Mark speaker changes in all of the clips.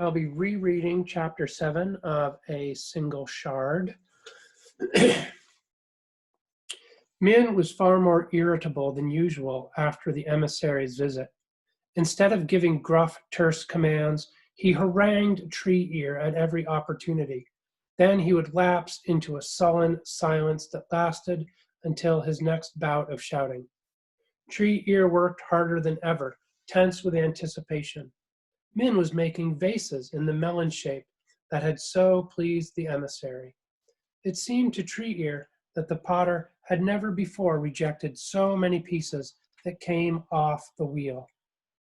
Speaker 1: I'll be rereading chapter 7 of A Single Shard. Min was far more irritable than usual after the emissary's visit. Instead of giving gruff, terse commands, he harangued Tree Ear at every opportunity. Then he would lapse into a sullen silence that lasted until his next bout of shouting. Tree Ear worked harder than ever, tense with anticipation. Min was making vases in the melon shape that had so pleased the emissary. It seemed to Tree Ear that the potter had never before rejected so many pieces that came off the wheel.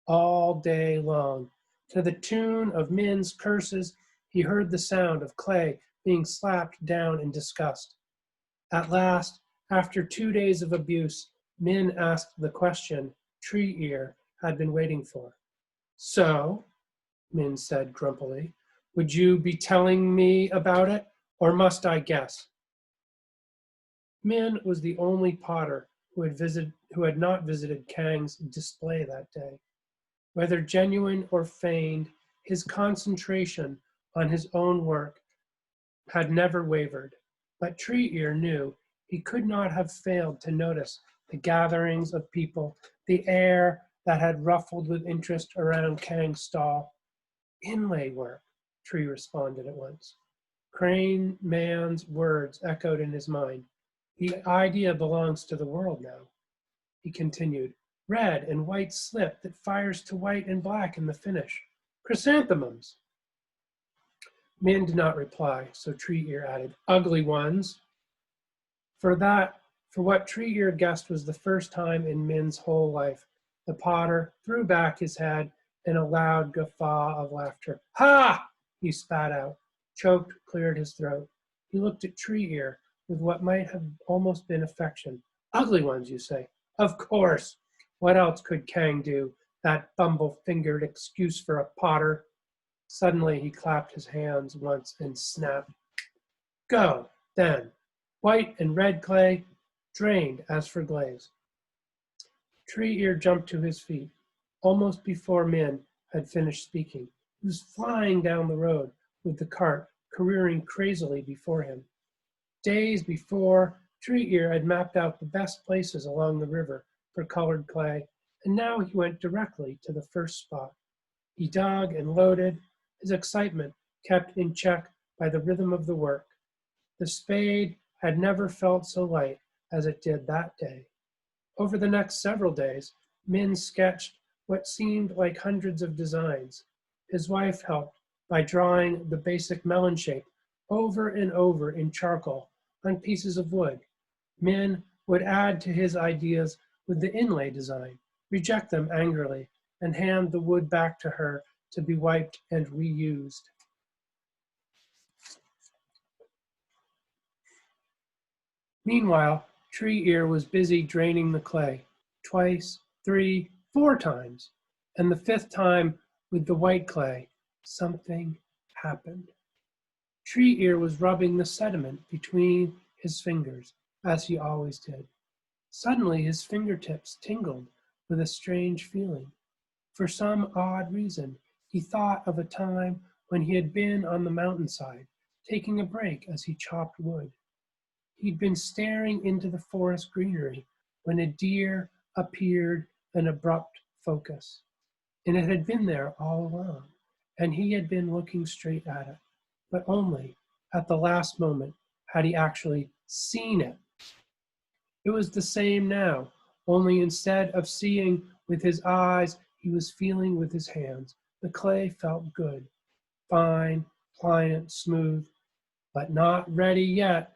Speaker 1: All day long, to the tune of Min's curses, he heard the sound of clay being slapped down in disgust. At last, after 2 days of abuse, Min asked the question Tree Ear had been waiting for. "So," Min said grumpily, "would you be telling me about it, or must I guess?" Min was the only potter who had not visited Kang's display that day. Whether genuine or feigned, his concentration on his own work had never wavered. But Tree Ear knew he could not have failed to notice the gatherings of people, the air that had ruffled with interest around Kang's stall. "Inlay work," Tree responded at once. Crane Man's words echoed in his mind. "The idea belongs to the world now." He continued, "Red and white slip that fires to white and black in the finish. Chrysanthemums." Min did not reply, so Tree Ear added, "Ugly ones." For what Tree Ear guessed was the first time in Min's whole life, the potter threw back his head in a loud guffaw of laughter. "Ha!" he spat out, choked, cleared his throat. He looked at Tree Ear with what might have almost been affection. "Ugly ones, you say? Of course. What else could Kang do? That bumble-fingered excuse for a potter." Suddenly he clapped his hands once and snapped. "Go, then. White and red clay, drained as for glaze." Tree Ear jumped to his feet. Almost before Min had finished speaking, he was flying down the road with the cart careering crazily before him. Days before, Tree Ear had mapped out the best places along the river for colored clay, and now he went directly to the first spot. He dug and loaded, his excitement kept in check by the rhythm of the work. The spade had never felt so light as it did that day. Over the next several days, Min sketched what seemed like hundreds of designs. His wife helped by drawing the basic melon shape over and over in charcoal on pieces of wood. Min would add to his ideas with the inlay design, reject them angrily, and hand the wood back to her to be wiped and reused. Meanwhile, Tree Ear was busy draining the clay, 2, 3, 4 times, and the 5th time with the white clay, something happened. Tree Ear was rubbing the sediment between his fingers, as he always did. Suddenly his fingertips tingled with a strange feeling. For some odd reason, he thought of a time when he had been on the mountainside, taking a break as he chopped wood. He'd been staring into the forest greenery when a deer appeared in abrupt focus. And it had been there all along, and he had been looking straight at it. But only at the last moment had he actually seen it. It was the same now, only instead of seeing with his eyes, he was feeling with his hands. The clay felt good, fine, pliant, smooth, but not ready yet.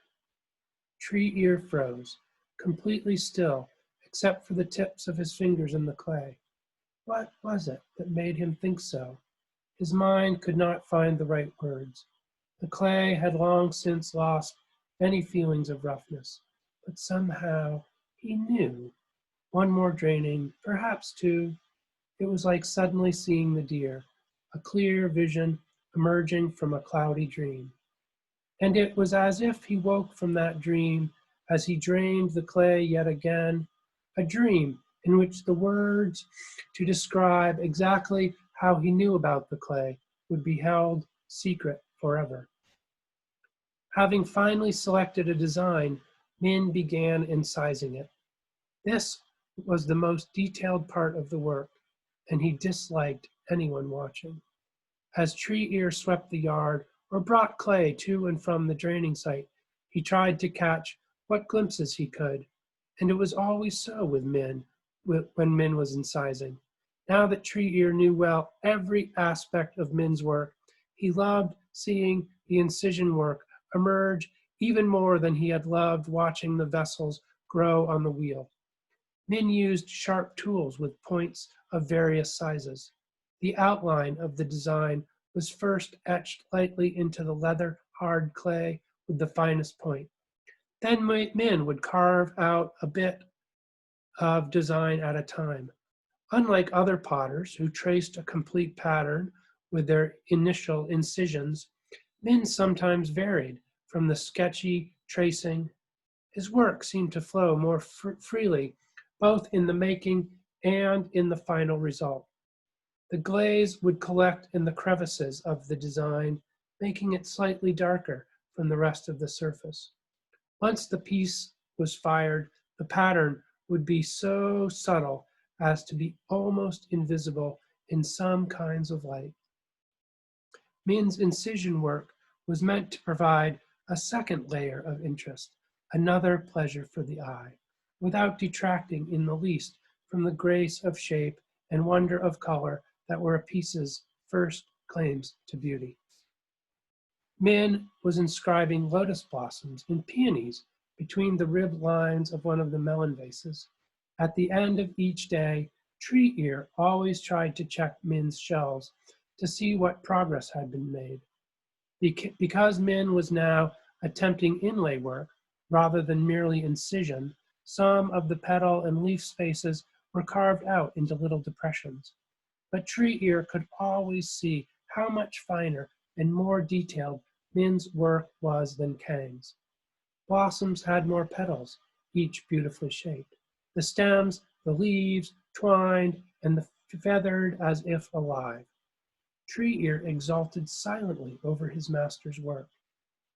Speaker 1: Tree Ear froze, completely still, except for the tips of his fingers in the clay. What was it that made him think so? His mind could not find the right words. The clay had long since lost any feelings of roughness, but somehow he knew. One more draining, perhaps 2. It was like suddenly seeing the deer, a clear vision emerging from a cloudy dream. And it was as if he woke from that dream as he drained the clay yet again, a dream in which the words to describe exactly how he knew about the clay would be held secret forever. Having finally selected a design, Min began incising it. This was the most detailed part of the work, and he disliked anyone watching. As Tree Ear swept the yard or brought clay to and from the draining site, he tried to catch what glimpses he could, and it was always so with Min when Min was incising. Now that Tree Ear knew well every aspect of Min's work, he loved seeing the incision work emerge even more than he had loved watching the vessels grow on the wheel. Min used sharp tools with points of various sizes. The outline of the design was first etched lightly into the leather hard clay with the finest point. Then Min would carve out a bit of design at a time. Unlike other potters who traced a complete pattern with their initial incisions, Min sometimes varied from the sketchy tracing. His work seemed to flow more freely, both in the making and in the final result. The glaze would collect in the crevices of the design, making it slightly darker from the rest of the surface. Once the piece was fired, the pattern would be so subtle as to be almost invisible in some kinds of light. Min's incision work was meant to provide a second layer of interest, another pleasure for the eye, without detracting in the least from the grace of shape and wonder of color that were a piece's first claims to beauty. Min was inscribing lotus blossoms and peonies between the ribbed lines of one of the melon vases. At the end of each day, Tree Ear always tried to check Min's shelves to see what progress had been made. Because Min was now attempting inlay work rather than merely incision, some of the petal and leaf spaces were carved out into little depressions. But Tree Ear could always see how much finer and more detailed Min's work was than Kang's. Blossoms had more petals, each beautifully shaped. The stems, the leaves, twined, and the feathered as if alive. Tree Ear exulted silently over his master's work.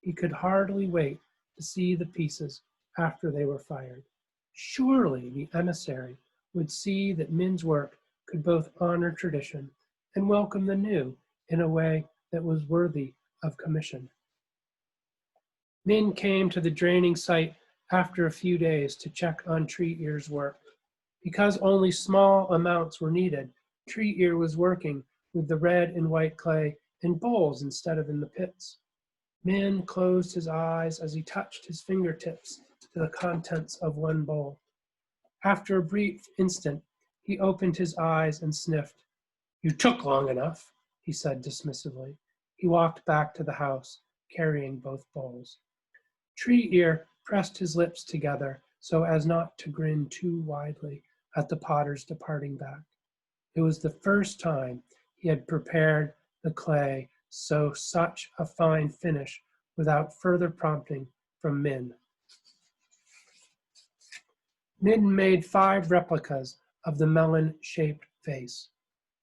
Speaker 1: He could hardly wait to see the pieces after they were fired. Surely the emissary would see that Min's work could both honor tradition and welcome the new in a way that was worthy of commission. Min came to the draining site after a few days to check on Tree Ear's work. Because only small amounts were needed, Tree Ear was working with the red and white clay in bowls instead of in the pits. Min closed his eyes as he touched his fingertips to the contents of one bowl. After a brief instant, he opened his eyes and sniffed. "You took long enough," he said dismissively. He walked back to the house, carrying both bowls. Tree Ear pressed his lips together so as not to grin too widely at the potter's departing back. It was the first time he had prepared the clay so such a fine finish without further prompting from Min. Min made 5 replicas of the melon-shaped vase.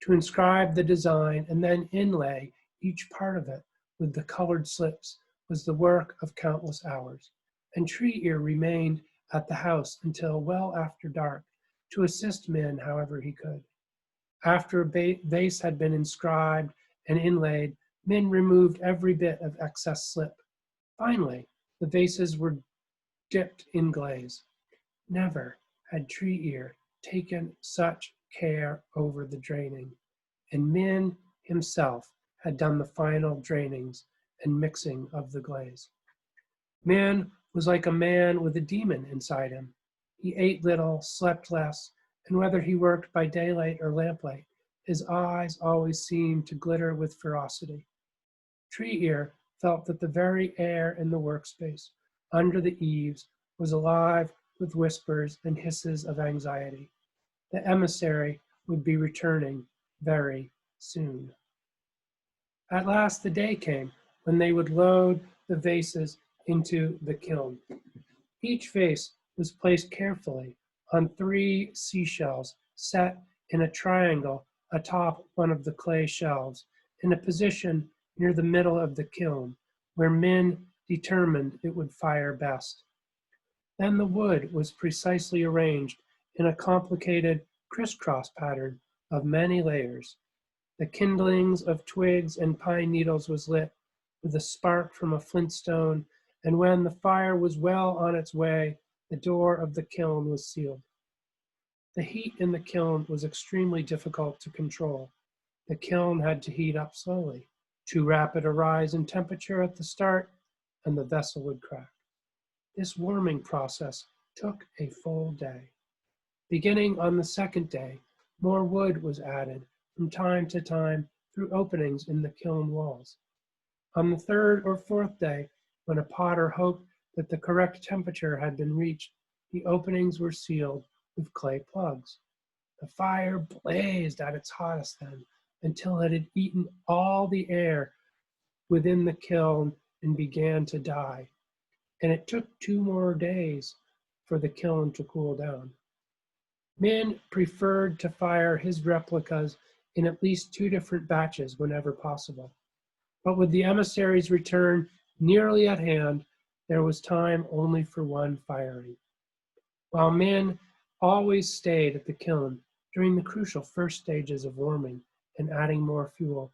Speaker 1: To inscribe the design and then inlay each part of it with the colored slips was the work of countless hours, and Tree Ear remained at the house until well after dark to assist Min however he could. After a vase had been inscribed and inlaid, Min removed every bit of excess slip. Finally, the vases were dipped in glaze. Never had Tree Ear taken such care over the draining, and Min himself had done the final drainings and mixing of the glaze. Min was like a man with a demon inside him. He ate little, slept less, and whether he worked by daylight or lamplight, his eyes always seemed to glitter with ferocity. Tree Ear felt that the very air in the workspace, under the eaves, was alive with whispers and hisses of anxiety. The emissary would be returning very soon. At last the day came when they would load the vases into the kiln. Each vase was placed carefully on 3 seashells set in a triangle atop one of the clay shelves, in a position near the middle of the kiln, where Min determined it would fire best. Then the wood was precisely arranged in a complicated crisscross pattern of many layers. The kindlings of twigs and pine needles was lit with a spark from a flintstone, and when the fire was well on its way, the door of the kiln was sealed. The heat in the kiln was extremely difficult to control. The kiln had to heat up slowly. Too rapid a rise in temperature at the start, and the vessel would crack. This warming process took a full day. Beginning on the second day, more wood was added from time to time through openings in the kiln walls. On the third or fourth day, when a potter hoped that the correct temperature had been reached, the openings were sealed with clay plugs. The fire blazed at its hottest then, until it had eaten all the air within the kiln and began to die. And it took 2 more days for the kiln to cool down. Min preferred to fire his replicas in at least 2 different batches whenever possible. But with the emissary's return nearly at hand, there was time only for one firing. While Min always stayed at the kiln during the crucial first stages of warming and adding more fuel,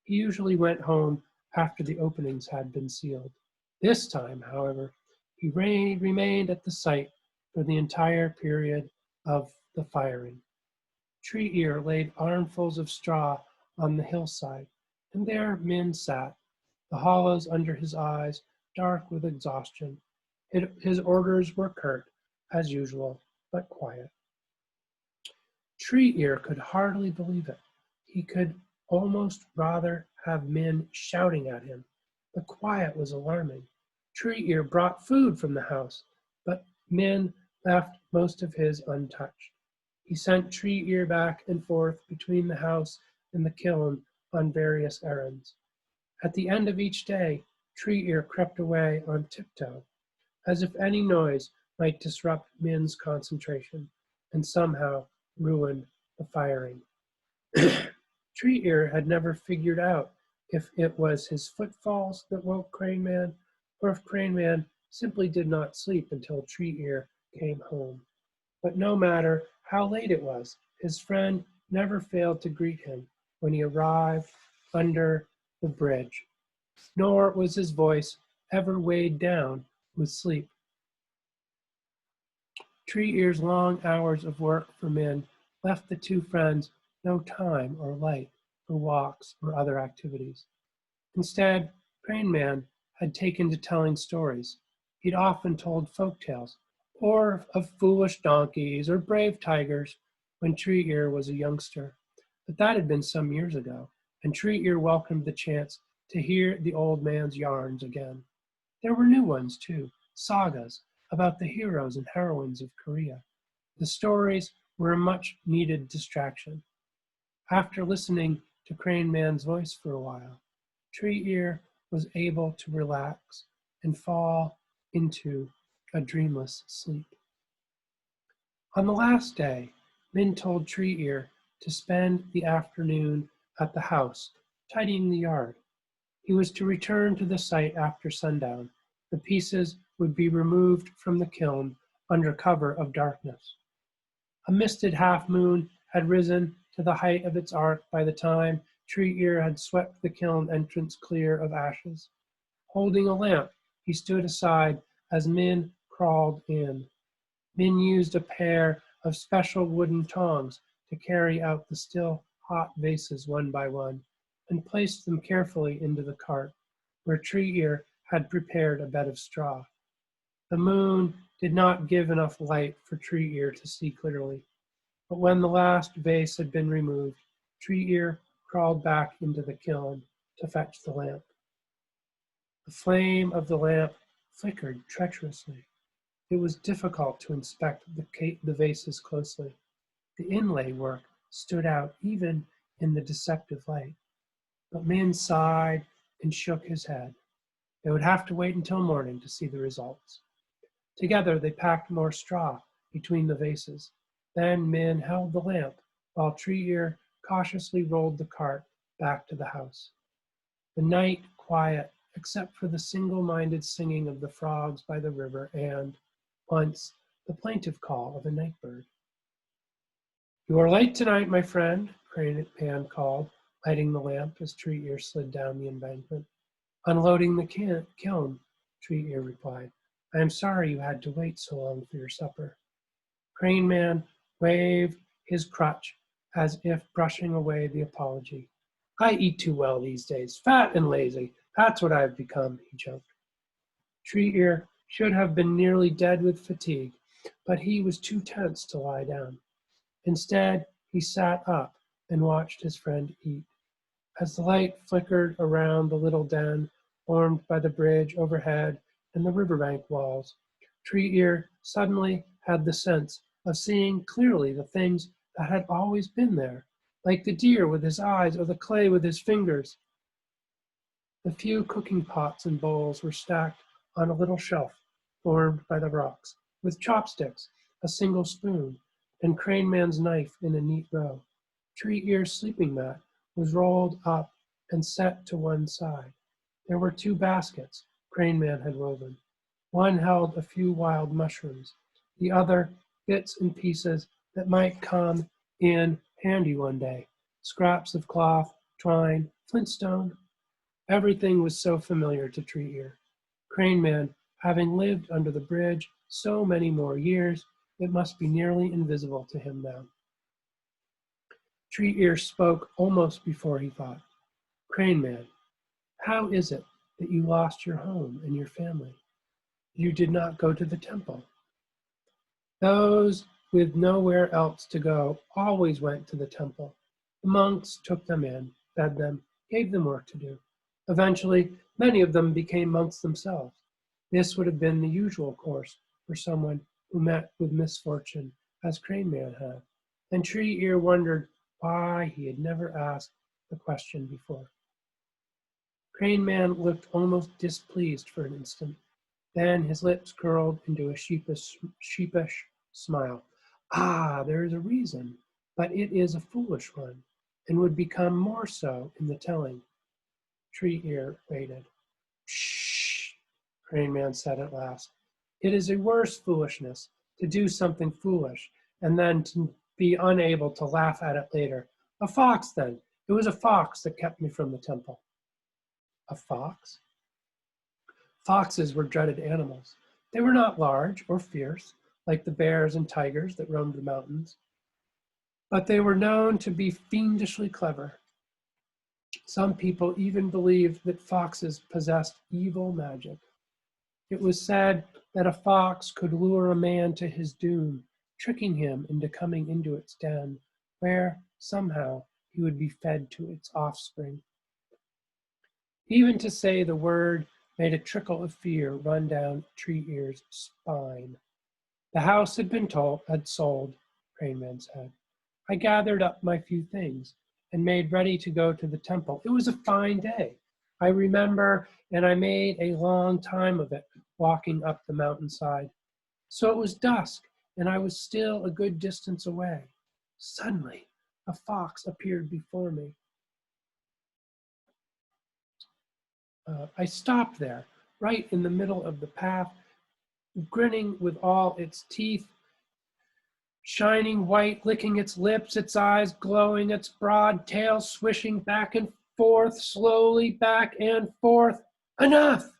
Speaker 1: he usually went home after the openings had been sealed. This time, however, he remained at the site for the entire period of the firing. Tree Ear laid armfuls of straw on the hillside, and there Min sat, the hollows under his eyes dark with exhaustion. His orders were curt, as usual, but quiet. Tree Ear could hardly believe it. He could almost rather have Min shouting at him. The quiet was alarming. Tree Ear brought food from the house, but Min left most of his untouched. He sent Tree Ear back and forth between the house and the kiln on various errands. At the end of each day, Tree Ear crept away on tiptoe, as if any noise might disrupt Min's concentration and somehow ruin the firing. Tree Ear had never figured out if it was his footfalls that woke Crane Man, or if Crane Man simply did not sleep until Tree Ear came home. But no matter how late it was, his friend never failed to greet him when he arrived under the bridge, nor was his voice ever weighed down with sleep. Tree Ear's long hours of work for Min left the two friends no time or light for walks or other activities. Instead, Crane Man had taken to telling stories. He'd often told folk tales, or of foolish donkeys or brave tigers, when Tree Ear was a youngster. But that had been some years ago, and Tree Ear welcomed the chance to hear the old man's yarns again. There were new ones, too, sagas about the heroes and heroines of Korea. The stories were a much-needed distraction. After listening to Crane Man's voice for a while, Tree Ear was able to relax and fall into a dreamless sleep. On the last day, Min told Tree Ear to spend the afternoon at the house, tidying the yard. He was to return to the site after sundown. The pieces would be removed from the kiln under cover of darkness. A misted half-moon had risen to the height of its arc by the time Tree Ear had swept the kiln entrance clear of ashes. Holding a lamp, he stood aside as Min crawled in. Min used a pair of special wooden tongs to carry out the still hot vases one by one, and placed them carefully into the cart, where Tree Ear had prepared a bed of straw. The moon did not give enough light for Tree Ear to see clearly, but when the last vase had been removed, Tree Ear crawled back into the kiln to fetch the lamp. The flame of the lamp flickered treacherously. It was difficult to inspect the vases closely. The inlay work stood out even in the deceptive light. But Min sighed and shook his head. They would have to wait until morning to see the results. Together they packed more straw between the vases. Then Min held the lamp while Tree Ear cautiously rolled the cart back to the house. The night quiet, except for the single-minded singing of the frogs by the river and, once, the plaintive call of a night bird. "You are late tonight, my friend," Crane Pan called, lighting the lamp as Tree Ear slid down the embankment. "Unloading the kiln," Tree Ear replied. "I am sorry you had to wait so long for your supper." Crane Man waved his crutch as if brushing away the apology. "I eat too well these days, fat and lazy. That's what I've become," he joked. Tree Ear should have been nearly dead with fatigue, but he was too tense to lie down. Instead, he sat up and watched his friend eat. As the light flickered around the little den formed by the bridge overhead and the riverbank walls, Tree Ear suddenly had the sense of seeing clearly the things that had always been there, like the deer with his eyes or the clay with his fingers. The few cooking pots and bowls were stacked on a little shelf formed by the rocks, with chopsticks, a single spoon, and Crane Man's knife in a neat row. Tree Ear's sleeping mat was rolled up and set to one side. There were 2 baskets Crane Man had woven. One held a few wild mushrooms, the other bits and pieces that might come in handy one day, scraps of cloth, twine, flintstone. Everything was so familiar to Tree Ear. Crane Man, having lived under the bridge so many more years, it must be nearly invisible to him now. Tree Ear spoke almost before he thought. "Crane Man, how is it that you lost your home and your family? You did not go to the temple." "Those with nowhere else to go always went to the temple. The monks took them in, fed them, gave them work to do. Eventually, many of them became monks themselves. This would have been the usual course for someone who met with misfortune, as Crane Man had." And Tree Ear wondered why he had never asked the question before. Crane Man looked almost displeased for an instant. Then his lips curled into a sheepish smile. "Ah, there is a reason, but it is a foolish one, and would become more so in the telling." Tree Ear waited. "Shh," Crane Man said at last. "It is a worse foolishness to do something foolish and then to be unable to laugh at it later. A fox, then. It was a fox that kept me from the temple." "A fox?" Foxes were dreaded animals. They were not large or fierce, like the bears and tigers that roamed the mountains, but they were known to be fiendishly clever. Some people even believed that foxes possessed evil magic. It was said that a fox could lure a man to his doom, tricking him into coming into its den, where, somehow, he would be fed to its offspring. Even to say the word made a trickle of fear run down Tree Ear's spine. The house had sold, Crane Man said. "I gathered up my few things and made ready to go to the temple. It was a fine day, I remember, and I made a long time of it, walking up the mountainside. So it was dusk, and I was still a good distance away. Suddenly, a fox appeared before me. I stopped there, right in the middle of the path, grinning with all its teeth, shining white, licking its lips, its eyes glowing, its broad tail swishing back and forth, slowly back and forth. Enough!"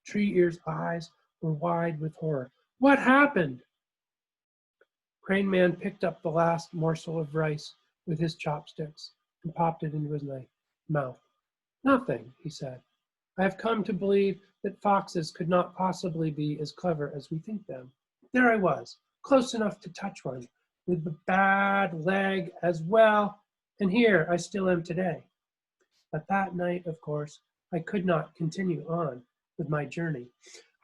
Speaker 1: Tree Ear's eyes were wide with horror. "What happened?" Crane Man picked up the last morsel of rice with his chopsticks and popped it into his mouth. "Nothing," he said. "I have come to believe that foxes could not possibly be as clever as we think them. There I was, close enough to touch one, with the bad leg as well, and here I still am today. But that night, of course, I could not continue on with my journey.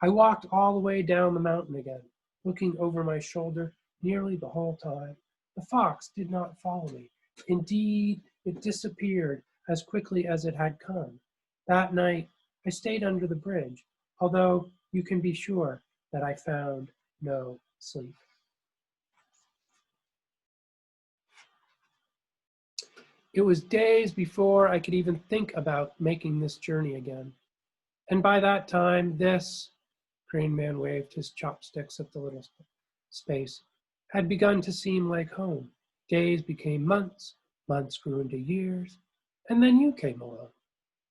Speaker 1: I walked all the way down the mountain again, looking over my shoulder nearly the whole time. The fox did not follow me. Indeed, it disappeared as quickly as it had come. That night, I stayed under the bridge, although you can be sure that I found no sleep." It was days before I could even think about making this journey again. And by that time, this, Crane Man waved his chopsticks at the little space, had begun to seem like home. Days became months, months grew into years, and then you came along.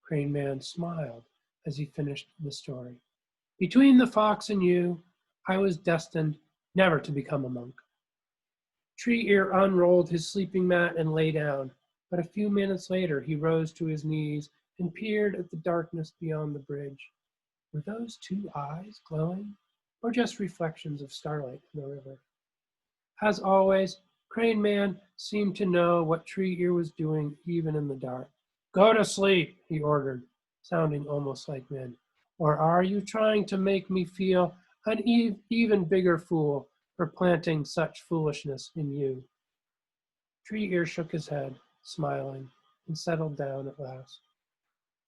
Speaker 1: Crane Man smiled as he finished the story. Between the fox and you, I was destined never to become a monk. Tree Ear unrolled his sleeping mat and lay down, but a few minutes later he rose to his knees and peered at the darkness beyond the bridge. Were those two eyes glowing, or just reflections of starlight in the river? As always, Crane Man seemed to know what Tree Ear was doing even in the dark. Go to sleep, he ordered, sounding almost like men. Or are you trying to make me feel an even bigger fool for planting such foolishness in you? Tree Ear shook his head, smiling, and settled down at last.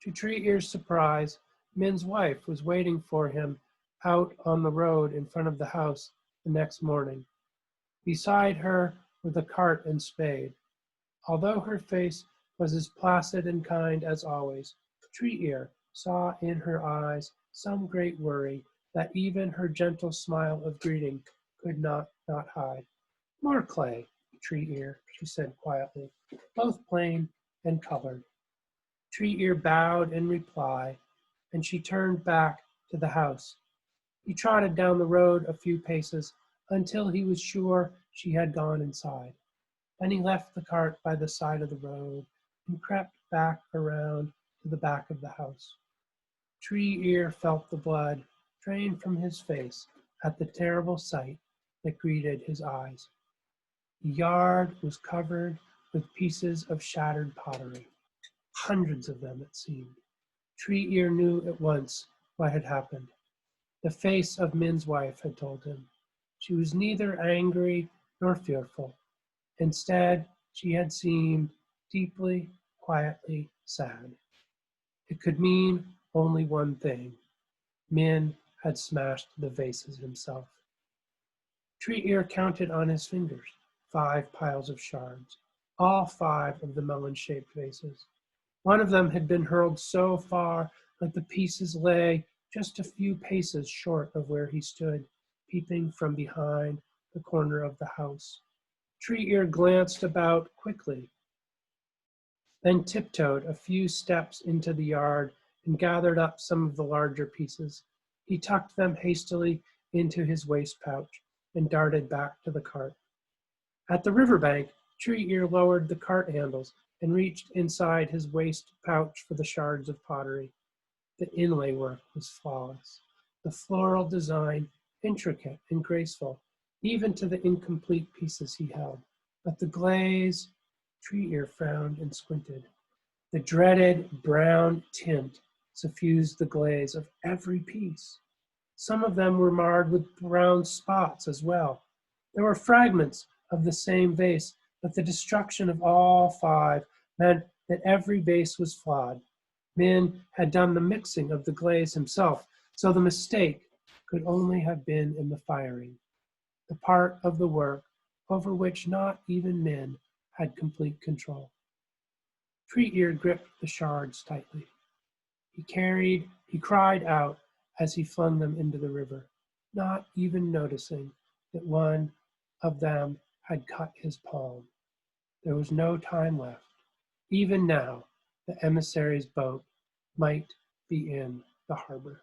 Speaker 1: To Tree Ear's surprise, Min's wife was waiting for him out on the road in front of the house the next morning. Beside her were the cart and spade. Although her face was as placid and kind as always, Tree Ear saw in her eyes some great worry that even her gentle smile of greeting could not hide. More clay, Tree Ear, she said quietly, both plain and colored. Tree Ear bowed in reply, and she turned back to the house. He trotted down the road a few paces until he was sure she had gone inside. Then he left the cart by the side of the road and crept back around to the back of the house. Tree Ear felt the blood drain from his face at the terrible sight that greeted his eyes. The yard was covered with pieces of shattered pottery. Hundreds of them, it seemed. Tree Ear knew at once what had happened. The face of Min's wife had told him. She was neither angry nor fearful. Instead, she had seemed deeply, quietly sad. It could mean only one thing. Min had smashed the vases himself. Tree Ear counted on his fingers 5 piles of shards, all 5 of the melon-shaped vases. One of them had been hurled so far that the pieces lay just a few paces short of where he stood, peeping from behind the corner of the house. Tree Ear glanced about quickly, then tiptoed a few steps into the yard and gathered up some of the larger pieces. He tucked them hastily into his waist pouch and darted back to the cart. At the riverbank, Tree Ear lowered the cart handles and reached inside his waist pouch for the shards of pottery. The inlay work was flawless, the floral design intricate and graceful, even to the incomplete pieces he held. But the glaze, Tree Ear frowned and squinted. The dreaded brown tint suffused the glaze of every piece. Some of them were marred with brown spots as well. There were fragments of the same vase, but the destruction of all 5 meant that every vase was flawed. Min had done the mixing of the glaze himself, so the mistake could only have been in the firing, the part of the work over which not even Min had complete control. Tree Ear gripped the shards tightly. He cried out as he flung them into the river, not even noticing that one of them had cut his palm. There was no time left. Even now, the emissary's boat might be in the harbor.